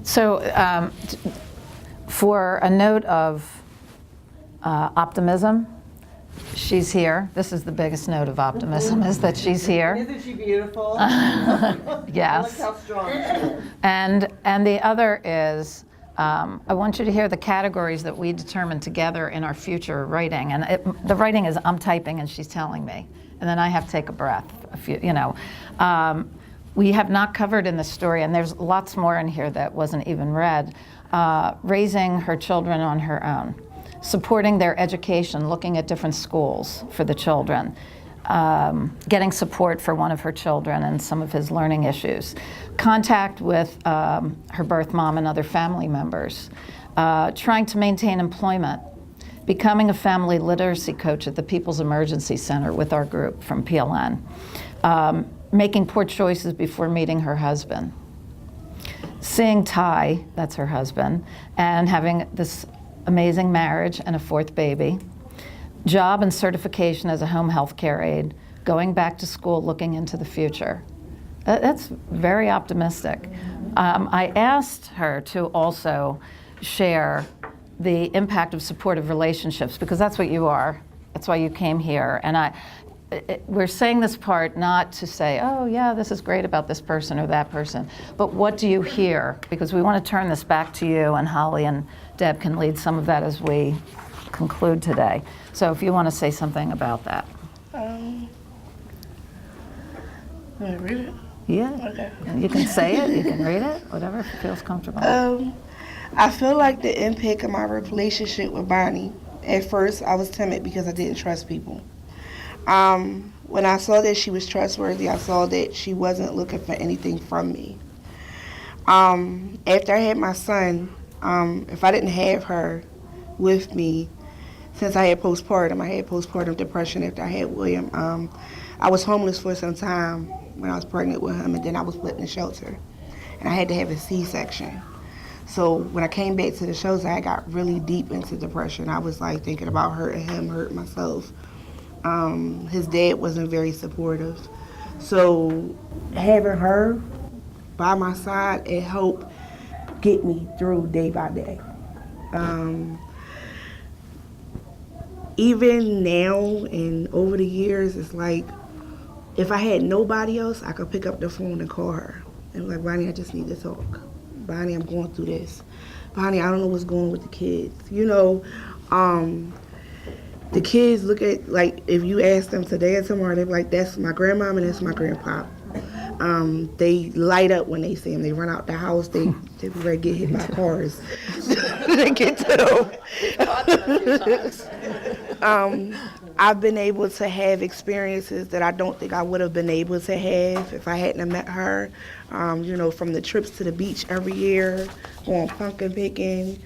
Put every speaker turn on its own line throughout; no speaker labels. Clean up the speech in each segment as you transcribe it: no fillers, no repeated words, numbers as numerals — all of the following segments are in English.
So for a note of optimism, she's here. This is the biggest note of optimism, is that she's here.
Isn't she beautiful?
Yes.
Look how strong she is.
And the other is, I want you to hear the categories that we determined together in our future writing. And the writing is, I'm typing and she's telling me. And then I have to take a breath, we have not covered in the story, and there's lots more in here that wasn't even read, raising her children on her own, supporting their education, looking at different schools for the children, getting support for one of her children and some of his learning issues, contact with her birth mom and other family members, trying to maintain employment, becoming a family literacy coach at the People's Emergency Center with our group from PLN, making poor choices before meeting her husband, seeing Ty, that's her husband, and having this amazing marriage and a fourth baby, job and certification as a home health care aide, going back to school, looking into the future. That's very optimistic. I asked her to also share the impact of supportive relationships, because that's what you are. That's why you came here. And we're saying this part not to say, oh yeah, this is great about this person or that person, but what do you hear? Because we want to turn this back to you, and Holly and Deb can lead some of that as we conclude today. So if you want to say something about that.
Can I read it?
Yeah.
Okay.
You can say it, you can read it, whatever feels comfortable.
I feel like the impact of my relationship with Bonnie. At first, I was timid because I didn't trust people. When I saw that she was trustworthy, I saw that she wasn't looking for anything from me. After I had my son, if I didn't have her with me, since I had postpartum depression after I had William. I was homeless for some time when I was pregnant with him, and then I was put in a shelter. And I had to have a C-section. So when I came back to the shelter, I got really deep into depression. I was like thinking about hurting him, hurting myself. His dad wasn't very supportive. So having her by my side, it helped get me through day by day. Even now and over the years, it's like, if I had nobody else, I could pick up the phone and call her. And be like, Bonnie, I just need to talk. Bonnie, I'm going through this. Bonnie, I don't know what's going on with the kids. The kids look at, like, if you ask them today or tomorrow, they're like, that's my grandmom and that's my grandpa. They light up when they see them. They run out the house. They be ready to get hit by cars. They get to them. I've been able to have experiences that I don't think I would have been able to have if I hadn't met her. From the trips to the beach every year, going pumpkin picking,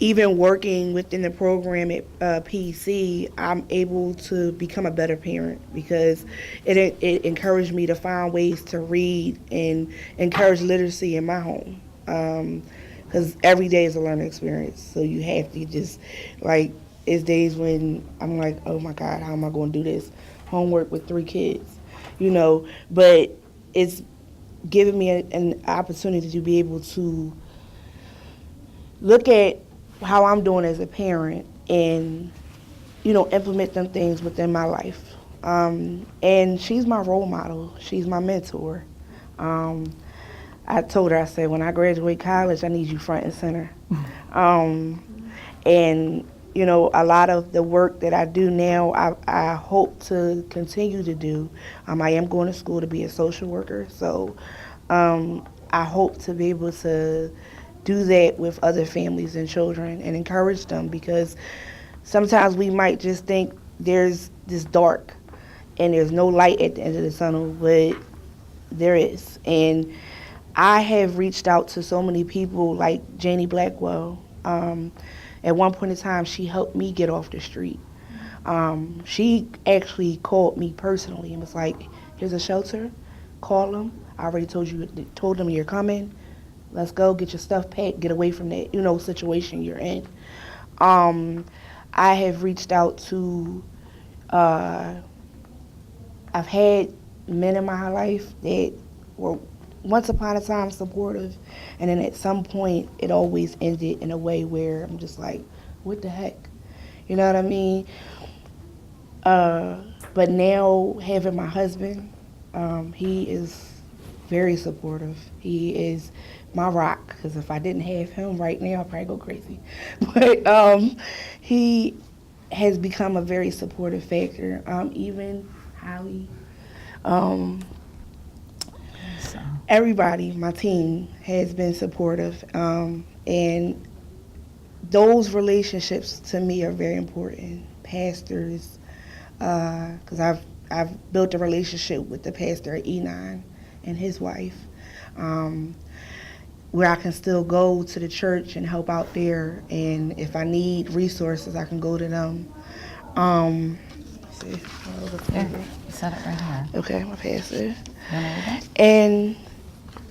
even working within the program at PC, I'm able to become a better parent because it encouraged me to find ways to read and encourage literacy in my home. Because every day is a learning experience, so you have to just, like, it's days when I'm like, oh my God, how am I going to do this? Homework with 3 kids, but it's giving me an opportunity to be able to look at how I'm doing as a parent and, implement them things within my life. And she's my role model. She's my mentor. I told her, I said, when I graduate college, I need you front and center. And, a lot of the work that I do now, I hope to continue to do. I am going to school to be a social worker, so I hope to be able to do that with other families and children and encourage them, because sometimes we might just think there's this dark and there's no light at the end of the tunnel, but there is. And I have reached out to so many people like Janie Blackwell. At one point in time, she helped me get off the street. She actually called me personally and was like, here's a shelter, call them. I already told them you're coming. Let's go, get your stuff packed, get away from that, situation you're in. I have reached out to, I've had men in my life that were once upon a time supportive, and then at some point it always ended in a way where I'm just like, what the heck? You know what I mean? But now having my husband, he is very supportive. He is my rock, because if I didn't have him right now, I'd probably go crazy. But he has become a very supportive factor. Even Holly,
So,
everybody, my team has been supportive, and those relationships to me are very important. Pastors, because I've built a relationship with the pastor at E9 and his wife, where I can still go to the church and help out there, and if I need resources, I can go to them. Let's see,
here, you said it right here.
okay, my pastor.
You want to read it?
And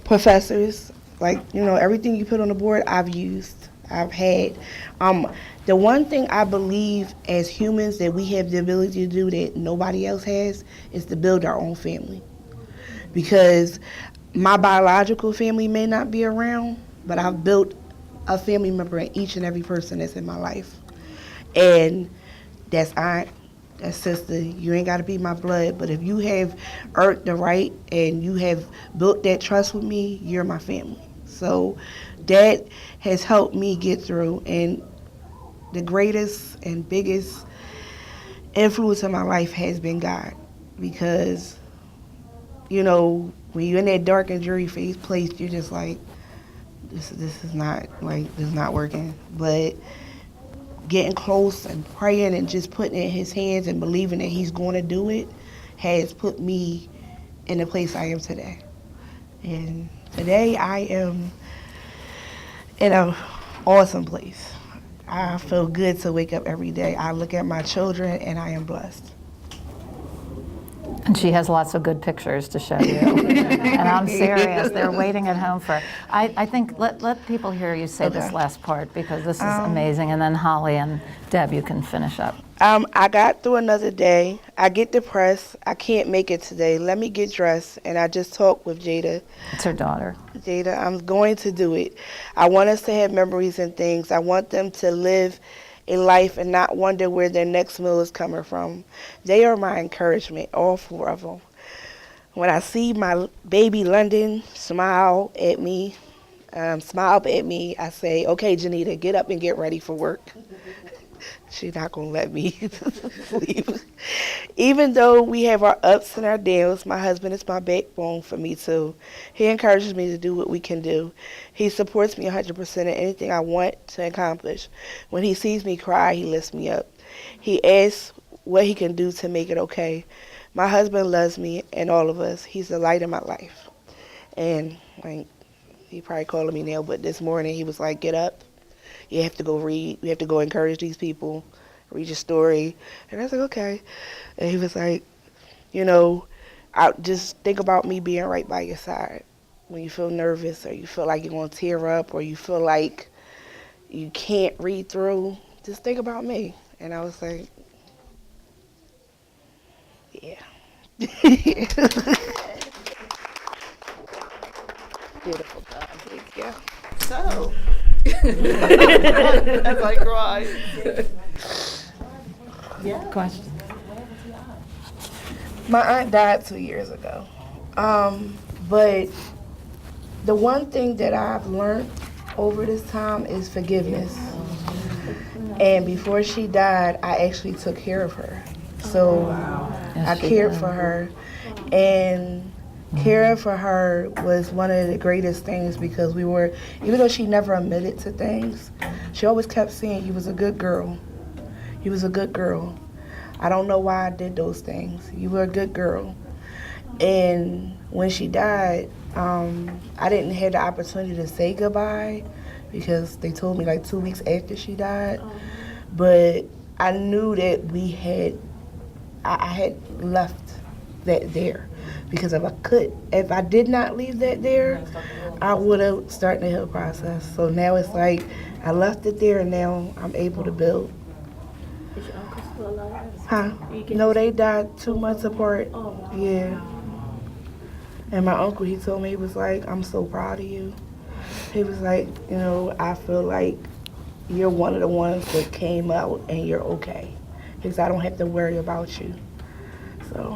professors, like, everything you put on the board, I've used. I've had. The one thing I believe as humans that we have the ability to do that nobody else has is to build our own family. Because my biological family may not be around, but I've built a family member in each and every person that's in my life. And that's aunt, that's sister. You ain't got to be my blood, but if you have earned the right and you have built that trust with me, you're my family. So that has helped me get through. And the greatest and biggest influence in my life has been God. Because, when you're in that dark and dreary place, you're just like, this is not working. But getting close and praying and just putting it in his hands and believing that he's going to do it has put me in the place I am today. And today I am in an awesome place. I feel good to wake up every day. I look at my children and I am blessed.
And she has lots of good pictures to show you. And I'm serious. They're waiting at home for. I think let people hear you say this last part, because this is amazing. And then Holly and Deb, you can finish up.
I got through another day. I get depressed. I can't make it today. Let me get dressed. And I just talked with Jada.
It's her daughter.
Jada, I'm going to do it. I want us to have memories and things. I want them to live a life and not wonder where their next meal is coming from. They are my encouragement, all four of them. When I see my baby London smile at me, I say, okay, Janita, get up and get ready for work. She's not going to let me sleep. Even though we have our ups and our downs, my husband is my backbone for me too. He encourages me to do what we can do. He supports me 100% in anything I want to accomplish. When he sees me cry, he lifts me up. He asks what he can do to make it okay. My husband loves me and all of us. He's the light of my life. And he probably calling me now, but this morning he was like, get up. You have to go read. You have to go encourage these people. Read your story. And I was like, okay. And he was like, I just think about me being right by your side. When you feel nervous or you feel like you're going to tear up or you feel like you can't read through, just think about me. And I was like, yeah. Beautiful God. Thank you.
So, as I cry. Yeah.
Question.
My aunt died 2 years ago. But the one thing that I've learned over this time is forgiveness. And before she died, I actually took care of her. So I cared for her. And caring for her was one of the greatest things, because even though she never admitted to things, she always kept saying, you was a good girl. You was a good girl. I don't know why I did those things. You were a good girl. And when she died, I didn't have the opportunity to say goodbye, because they told me like 2 weeks after she died. But I knew that I had left that there. Because if I did not leave that there, I would have started the healing process. So now it's like I left it there, and now I'm able to build.
Is your uncle still alive?
Huh? No, they died 2 months apart. Yeah. And my uncle, he told me, he was like, I'm so proud of you. He was like, you know, I feel like you're one of the ones that came out and you're okay. Because I don't have to worry about you. So